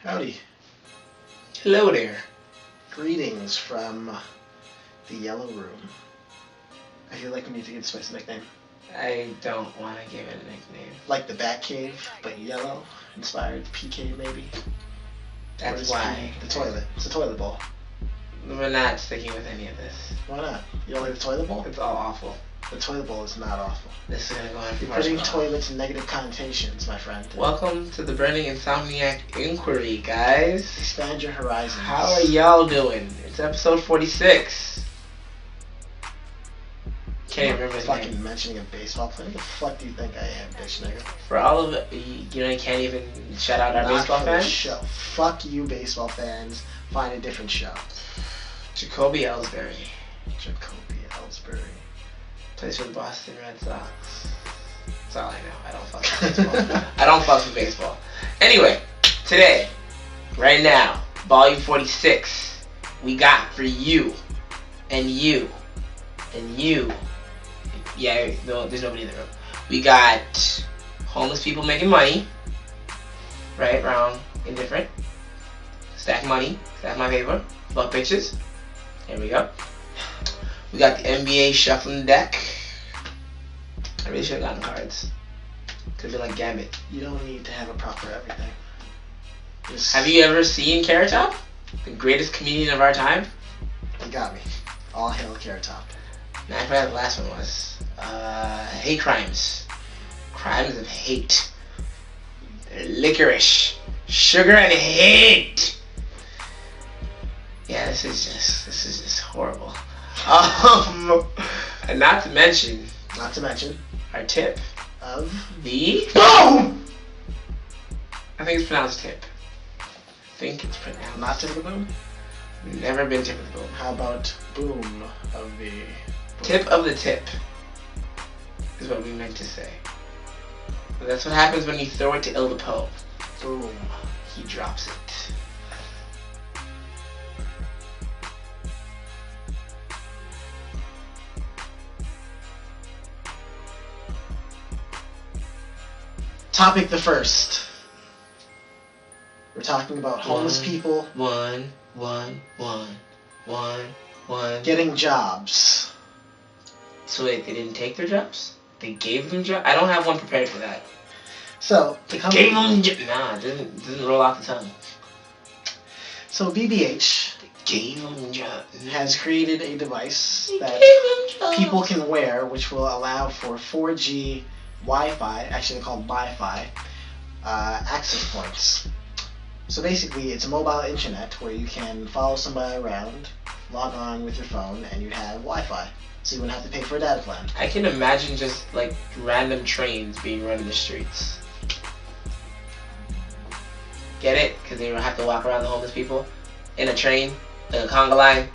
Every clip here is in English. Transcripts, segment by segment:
Howdy. Hello there. Greetings from the Yellow Room. I feel like we need to give this a nickname. I don't want to give it a nickname. Like the Bat Cave, but yellow, inspired. P Cave maybe. That's why. The toilet. It's a toilet bowl. We're not sticking with any of this. Why not? You don't like the toilet bowl? It's all awful. The toilet bowl is not awful. This is going to go on for You're putting toilets in negative connotations, my friend. Welcome to the Burning Insomniac Inquiry, guys. Expand your horizons. How are y'all doing? It's episode 46. Can't remember his fucking name. mentioning a baseball player. Who the fuck do you think I am, bitch nigga? For all of it, you can't even shout out our Not baseball for fans? the show. Fuck you, baseball fans. Find a different show. Jacoby Ellsbury. Jacoby Ellsbury. Plays for the Boston Red Sox. That's all I know. I don't fuck with baseball. I don't fuck with baseball. Anyway, today, right now, volume 46, we got for you, and you, and you. Yeah, no, there's nobody in the room. We got homeless people making money. Right, wrong, indifferent. Stack money, stack my paper, fuck bitches. Here we go. We got the NBA shuffling deck. I really should have gotten cards. Could have been like Gambit. You don't need to have a proper everything. Just, Have you ever seen Carrot Top? The greatest comedian of our time? You got me. All hail Carrot Top. Nah, I forgot the last one was. Hate crimes. Crimes of hate. Licorice. Sugar and hate. Yeah, this is just horrible. And not to mention our tip of the boom. I think it's pronounced tip. I think it's pronounced. Not tip of the boom. Never been tip of the boom. How about boom of the boom? Tip of the tip is what we meant to say. But that's what happens when you throw it to illDapoe. Boom. He drops it. Topic the first. We're talking about homeless people getting jobs. So wait, they didn't take their jobs? They gave them jobs? I don't have one prepared for that. So They gave them jobs. Nah, it didn't roll off the tongue. So BBH Gave them jobs. has created a device They that gave them jobs. people can wear, which will allow for 4G Wi-Fi, actually they're called Wi-Fi, access points. So basically it's a mobile internet where you can follow somebody around, log on with your phone, and you'd have Wi-Fi. So you wouldn't have to pay for a data plan. I can imagine just like random trains being run in the streets. Get it? Because they don't have to walk around the homeless people in a train, like a conga line.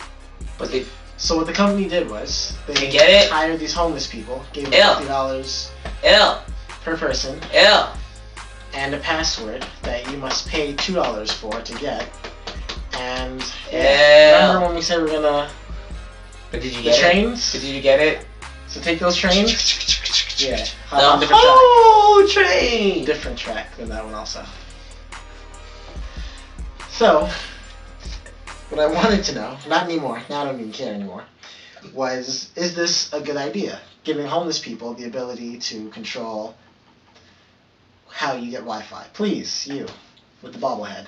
But they So what the company did was they Get it? hired these homeless people, gave them Ew. $50 ill, per person, ill. and a password that you must pay $2 for to get. And Yeah. remember when we said we're gonna But did you the get trains? it? Did you get it? So take those trains. Yeah. The Hop on different whole train. track. Different track than that one also. So what I wanted to know, not anymore, now I don't even care anymore, was, is this a good idea? giving homeless people the ability to control how you get Wi-Fi. Please, you, with the bobblehead.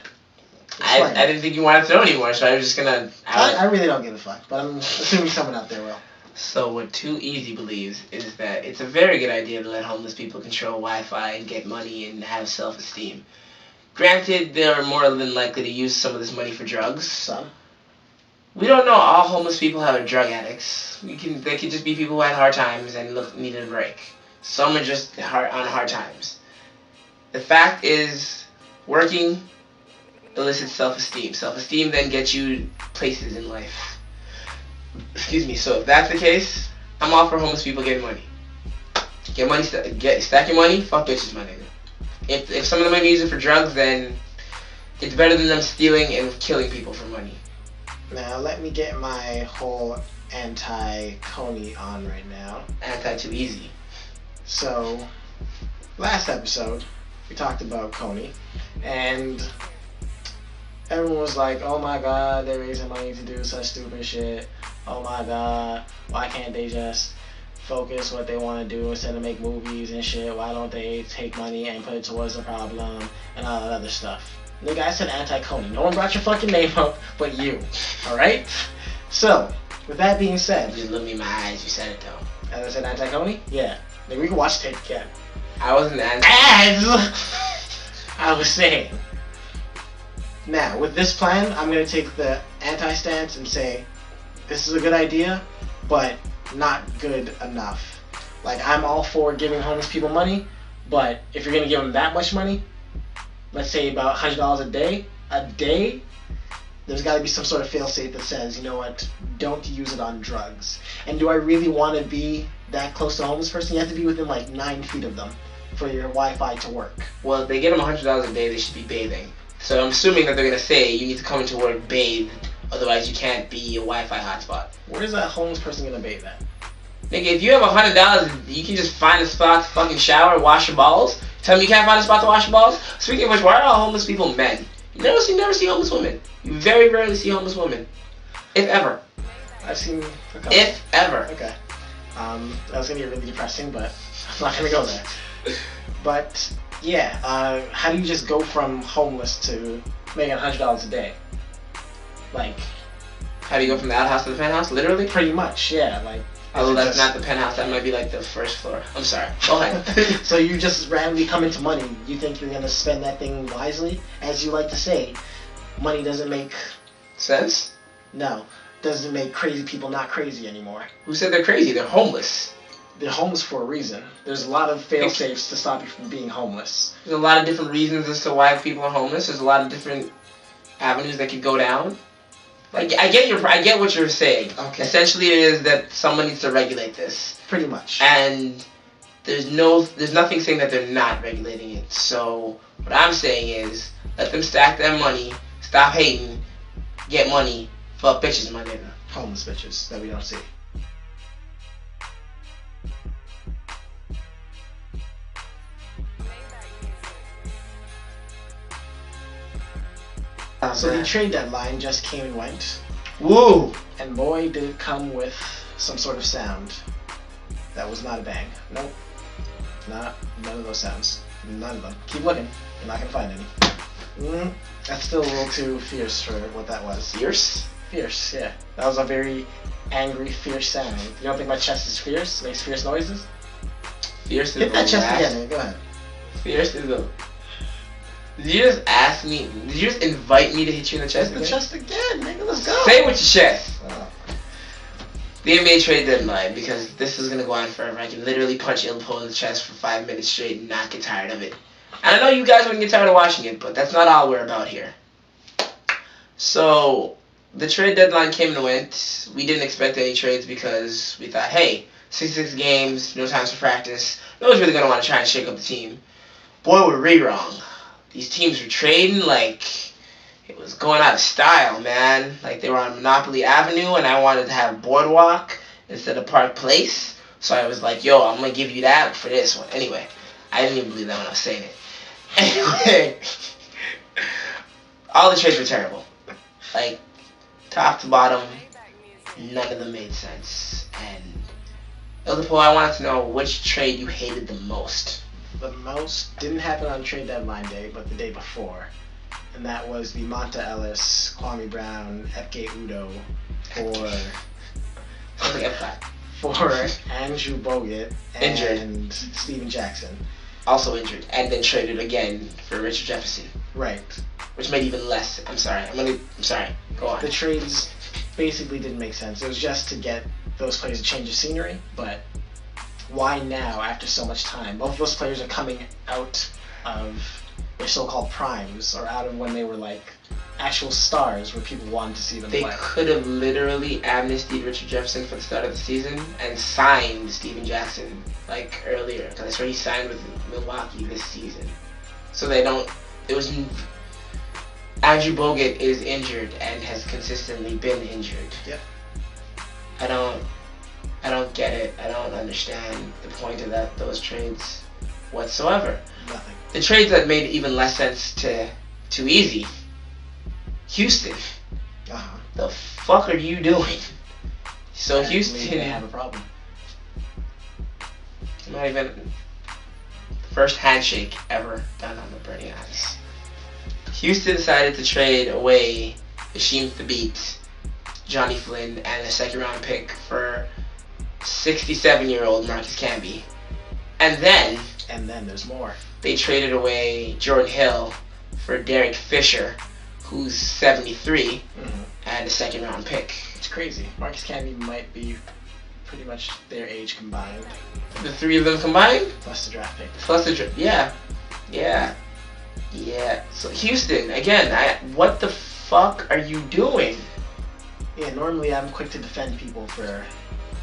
I didn't think you wanted to know anymore, so I was just gonna... I really don't give a fuck, but I'm assuming someone out there will. So what Too Easy believes is that it's a very good idea to let homeless people control Wi-Fi and get money and have self-esteem. Granted, they're more than likely to use some of this money for drugs. Some. We don't know all homeless people who are drug addicts. They could just be people who had hard times and needed a break. Some are just on hard times. The fact is, working elicits self-esteem. Self-esteem then gets you places in life. Excuse me. So if that's the case, I'm all for homeless people getting money. Get money, stack your money. Fuck bitches, my nigga. If some of them might be using it for drugs, then it's better than them stealing and killing people for money. Now let me get my whole anti-Coney on right now. Anti-Too Easy. So, last episode we talked about Coney, and everyone was like, "Oh my God, they're raising money to do such stupid shit. Oh my God, why can't they just focus what they want to do instead of make movies and shit? Why don't they take money and put it towards the problem and all that other stuff?" The guy said anti-Coney. No one brought your fucking name up but you. Alright? So, with that being said... You looked me in my eyes, you said it though. And I said anti-Coney? Yeah. Maybe we can watch tape again. I wasn't anti... I was saying. Now, with this plan, I'm going to take the anti-stance and say, this is a good idea, but not good enough. Like, I'm all for giving homeless people money, but if you're going to give them that much money, let's say about $100 a day, there's got to be some sort of fail-safe that says, you know what, don't use it on drugs. And do I really want to be that close to a homeless person? You have to be within like 9 feet of them for your Wi-Fi to work. Well, if they get them $100 a day, they should be bathing. So I'm assuming that they're going to say you need to come into work bathed, otherwise you can't be a Wi-Fi hotspot. Where's that homeless person going to bathe at? Nigga, if you have $100, you can just find a spot to fucking shower, wash your balls. Tell me you can't find a spot to wash your balls? Speaking of which, why are all homeless people men? You never see homeless women. You very rarely see homeless women. If ever. I've seen a couple. If ever. Okay. That was going to get really depressing, but I'm not going to go there. But, yeah, how do you just go from homeless to making $100 a day? Like... How do you go from the outhouse to the penthouse? Literally? Pretty much, yeah. Like... Although that's not the penthouse, that might be like the first floor. I'm sorry. Go ahead. So you just randomly come into money. You think you're going to spend that thing wisely? As you like to say, money doesn't make... Sense? No. Doesn't make crazy people not crazy anymore. Who said they're crazy? They're homeless. They're homeless for a reason. There's a lot of fail-safes to stop you from being homeless. There's a lot of different reasons as to why people are homeless. There's a lot of different avenues that could go down. Like, I get what you're saying. Okay. Essentially, it is that someone needs to regulate this. Pretty much. And there's nothing saying that they're not regulating it. So what I'm saying is, let them stack their money, stop hating, get money, fuck bitches, my nigga. Homeless bitches that we don't see. So the trade deadline just came and went. Woo! And boy, did it come with some sort of sound. That was not a bang. Nope. None of those sounds. None of them. Keep looking. You're not going to find any. That's still a little too fierce for what that was. Fierce? Fierce, yeah. That was a very angry, fierce sound. You don't think my chest is fierce? Makes fierce noises? Fierce is Hit that chest again. Go ahead. Fierce is the... Did you just ask me? Did you just invite me to hit you in the chest again? The chest again, nigga. Let's go. Say it with your chest. The NBA trade deadline, because this is gonna go on forever. I can literally punch illDapoe in the chest for 5 minutes straight and not get tired of it. And I know you guys wouldn't get tired of watching it, but that's not all we're about here. So the trade deadline came and went. We didn't expect any trades because we thought, hey, 66 games, no times for practice. No one's really gonna want to try and shake up the team. Boy, we're wrong. These teams were trading like it was going out of style, man. Like they were on Monopoly Avenue and I wanted to have Boardwalk instead of Park Place. So I was like, yo, I'm going to give you that for this one. Anyway, I didn't even believe that when I was saying it. Anyway, all the trades were terrible. Like, top to bottom, none of them made sense. And illDapoe, I want to know which trade you hated the most. The most didn't happen on trade deadline day, but the day before. And that was the Monta Ellis, Kwame Brown, Epke Udo for Andrew Bogut and Steven Jackson. Also injured, and then traded again for Richard Jefferson. Right. Which made even less. I'm sorry. Go on. The trades basically didn't make sense. It was just to get those players a change of scenery, but why now after so much time? Both of those players are coming out of their so-called primes, or out of when they were like actual stars where people wanted to see them play. They could have literally amnestied Richard Jefferson for the start of the season and signed Steven Jackson like earlier, because that's where he signed with Milwaukee this season. So they don't. It was Andrew Bogut is injured and has consistently been injured. Yep. I don't get it. I don't understand the point of those trades whatsoever. Nothing. The trades that made even less sense to Too Easy. Houston. The fuck are you doing? So Houston, they have a problem. Not even first handshake ever done on the Burning Ice. Houston decided to trade away Hasheem Thabeet, Johnny Flynn, and a second-round pick for 67-year-old Marcus Camby. And then there's more. They traded away Jordan Hill for Derek Fisher, who's 73, and a second-round pick. It's crazy. Marcus Camby might be pretty much their age combined. The three of them combined? Plus the draft pick. Yeah. So Houston, again, what the fuck are you doing? Yeah, normally I'm quick to defend people for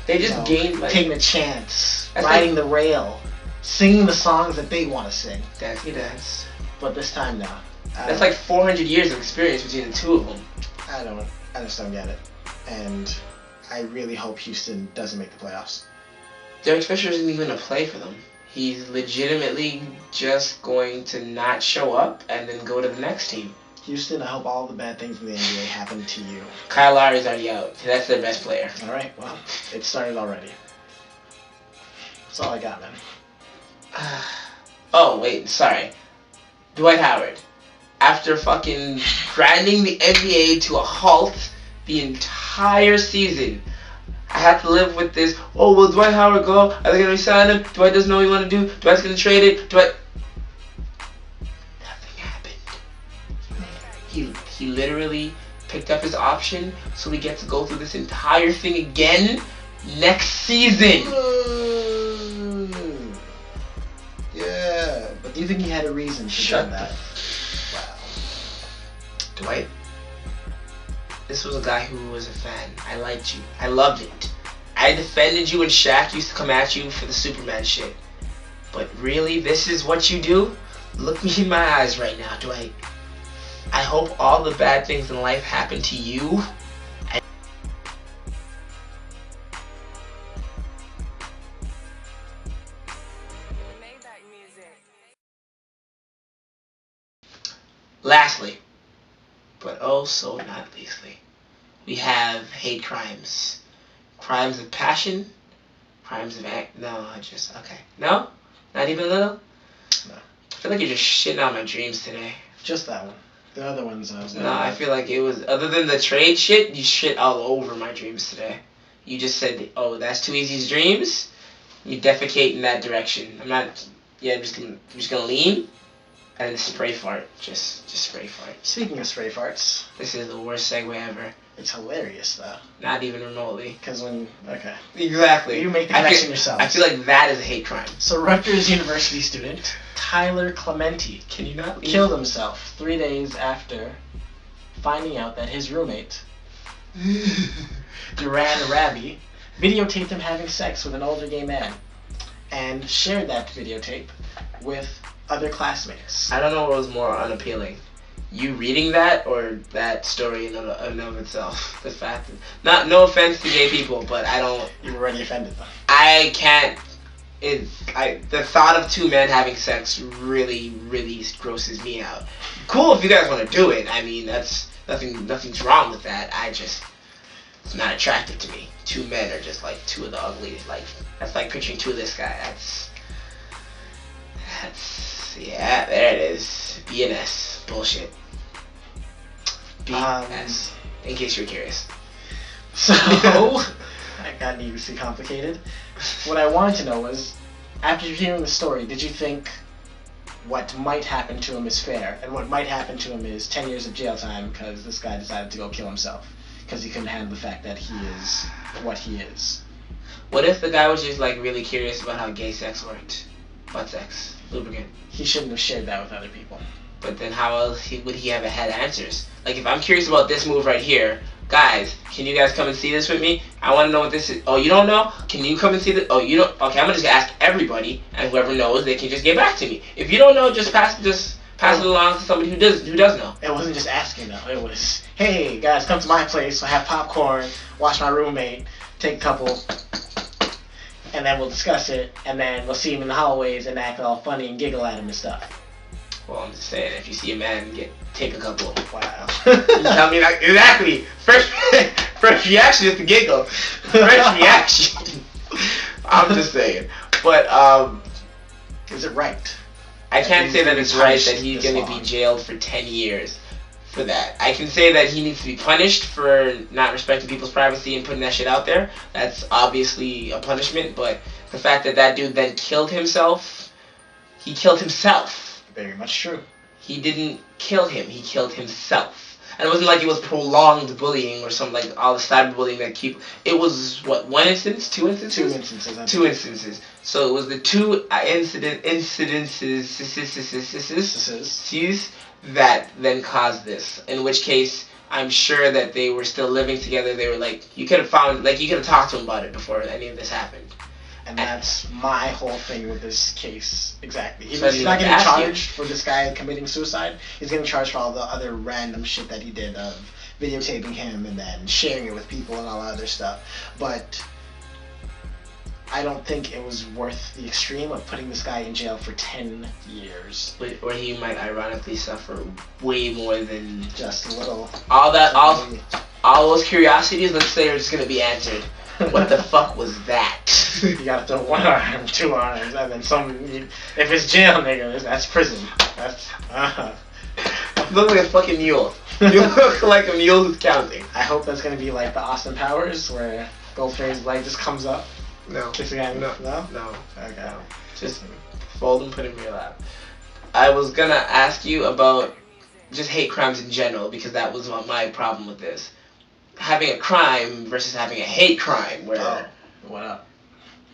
they just gained like taking a chance, riding the rail, singing the songs that they want to sing. Dance. But this time now. That's like 400 years of experience between the two of them. I just don't get it. And I really hope Houston doesn't make the playoffs. Derek Fisher isn't even going to play for them. He's legitimately just going to not show up and then go to the next team. Houston, I hope all the bad things in the NBA happen to you. Kyle Lowry's already out. That's their best player. Alright, well, it started already. That's all I got, man. Oh, wait, sorry. Dwight Howard. After fucking grinding the NBA to a halt the entire season, I have to live with this. Oh, will Dwight Howard go? Are they going to resign him? Dwight doesn't know what he want to do. Dwight's going to trade it. Nothing happened. He literally picked up his option, so he gets to go through this entire thing again next season. Yeah, but do you think he had a reason to do that? Wow. Dwight, this was a guy who was a fan. I liked you. I loved it. I defended you when Shaq used to come at you for the Superman shit. But really, this is what you do? Look me in my eyes right now, Dwight. I hope all the bad things in life happen to you. Lastly, but oh so not leastly, we have hate crimes. Crimes of passion, crimes of No? Not even a little? No. I feel like you're just shitting on my dreams today. Just that one. The other ones I was I feel like it was, other than the trade shit, you shit all over my dreams today. You just said, oh, that's Too Easy's dreams? You defecate in that direction. I'm just gonna lean and spray fart. Just spray fart. Speaking of spray farts. This is the worst segue ever. It's hilarious, though. Not even remotely. Because okay. Exactly. You make the connection yourself. I feel like that is a hate crime. So Rutgers University student Tyler Clementi killed himself 3 days after finding out that his roommate, Duran Rabi, videotaped him having sex with an older gay man and shared that videotape with other classmates. I don't know what was more unappealing. You reading that or that story in and of itself? The fact that, no offense to gay people, but I don't. You're already offended though. I can't. The thought of two men having sex really grosses me out. Cool if you guys want to do it. I mean, that's nothing's wrong with that. It's not attractive to me. Two men are just like two of the ugliest. Like that's like picturing two of this guy. That's yeah. There it is. BNS bullshit. BS. In case you're curious. So that got needlessly complicated. What I wanted to know was, after hearing the story, did you think what might happen to him is fair, and what might happen to him is 10 years of jail time because this guy decided to go kill himself because he couldn't handle the fact that he is what he is? What if the guy was just like really curious about how gay sex worked? Butt sex, lubricant. He shouldn't have shared that with other people. But then how else would he have had answers? Like if I'm curious about this move right here, guys, can you guys come and see this with me? I want to know what this is. Oh, you don't know? Can you come and see this? Oh, you don't? Okay, I'm just gonna ask everybody, and whoever knows, they can just get back to me. If you don't know, just pass it along to somebody who does know. It wasn't just asking though. It was, hey guys, come to my place. I'll have popcorn, watch my roommate, take a couple, and then we'll discuss it, and then we'll see him in the hallways and act all funny and giggle at him and stuff. Well, I'm just saying, if you see a man take a couple. Wow. You tell me that exactly. First reaction is to giggle. First reaction. I'm just saying. But is it right? I can't say that it's right that he's going to be jailed for 10 years for that. I can say that he needs to be punished for not respecting people's privacy and putting that shit out there. That's obviously a punishment, but the fact that that dude then killed himself, he killed himself. Very much true. He didn't kill him, he killed himself. And it wasn't like it was prolonged bullying or something like all the cyberbullying that it was, what, one instance? Two instances? Two instances. Two instances. So it was the two incidences that then caused this. In which case, I'm sure that they were still living together. They were like, you could have talked to him about it before any of this happened. And that's my whole thing with this case, exactly. He's like not getting charged for this guy committing suicide. He's getting charged for all the other random shit that he did of videotaping him and then sharing it with people and all that other stuff. But I don't think it was worth the extreme of putting this guy in jail for 10 years. Or he might ironically suffer way more than just a little. All those curiosities, let's say, are just going to be answered. What the fuck was that? You gotta throw one arm, two arms, and then if it's jail, nigga, that's prison. That's, You look like a fucking mule. You look like a mule who's counting. I hope that's gonna be like the Austin Powers, where Goldfinger's leg just comes up. No. Kiss the guy. No. No? Okay. No. Just fold and put in your lap. I was gonna ask you about just hate crimes in general, because that was my problem with this. Having a crime versus having a hate crime, where what up?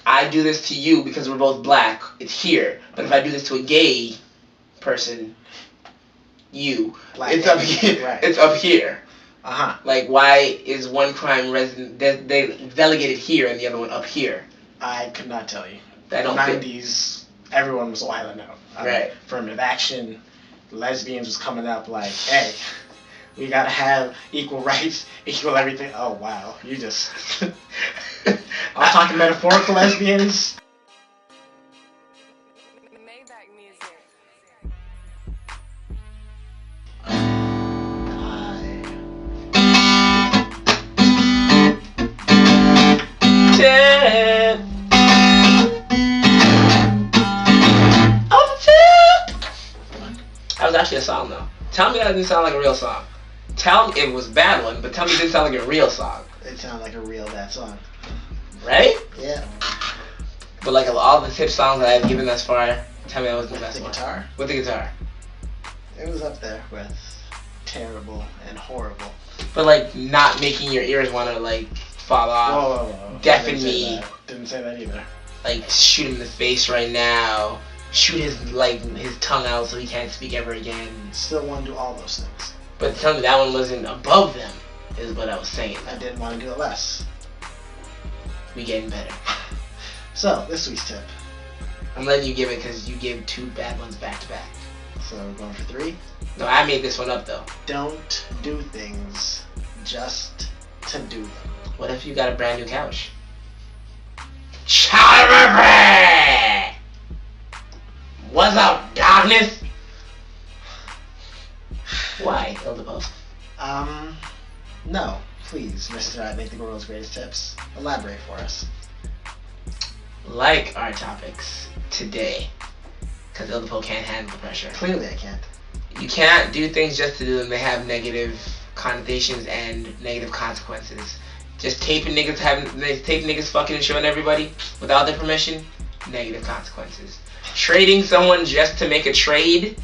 I do this to you because we're both black, it's here. But if I do this to a gay person, it's up here. Right. It's up here. Uh-huh. Like, why is one crime they delegated here and the other one up here? I could not tell you. That In the 90s, everyone was wilding out. Right. Affirmative action, lesbians was coming up like, hey, we gotta have equal rights, equal everything. Oh, wow. You just... I'm talking metaphorical lesbians. That was actually a song, though. Tell me that didn't sound like a real song. Tell me it was a bad one, but tell me it didn't sound like a real song. It sounded like a real bad song. Right? Yeah. But like of all the tip songs that I've given thus far, tell me that was the best one. Guitar? With the guitar. It was up there with terrible and horrible. But like not making your ears want to like fall off. Whoa. Deafen me. Didn't say that either. Like shoot him in the face right now. Shoot his tongue out so he can't speak ever again. Still want to do all those things. But tell me that one wasn't above them, is what I was saying. I didn't want to do it less. We getting better. So, this week's tip. I'm letting you give it because you gave two bad ones back to back. So, we're going for 3? No, I made this one up though. Don't do things just to do them. What if you got a brand new couch? What's up, darkness? Why, illDapoe? No. Please, Mr. I Think the World's Greatest Tips, elaborate for us. Like our topics today, because illDapoe can't handle the pressure. Clearly I can't. You can't do things just to do them. They have negative connotations and negative consequences. Just taping niggas fucking and showing everybody without their permission, negative consequences. Trading someone just to make a trade,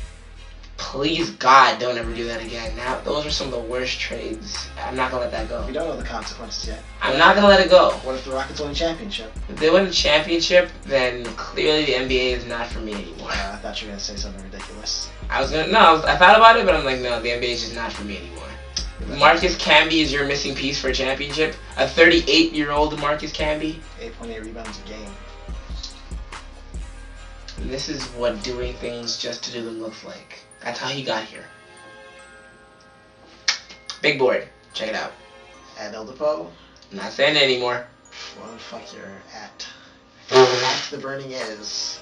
please God, don't ever do that again. Now, those are some of the worst trades. I'm not gonna let that go. We don't know the consequences yet. I'm not gonna let it go. What if the Rockets win a championship? If they win a championship, then clearly the NBA is not for me anymore. I thought you were gonna say something ridiculous. I thought about it, but I'm like, no, the NBA is just not for me anymore. Marcus Camby is your missing piece for a championship. A 38-year-old Marcus Camby. 8.8 rebounds a game. And this is what doing things just to do them looks like. That's how he got here. Big board. Check it out. At illDapoe. I'm not saying it anymore. Well, fuck your at. At the Burning is.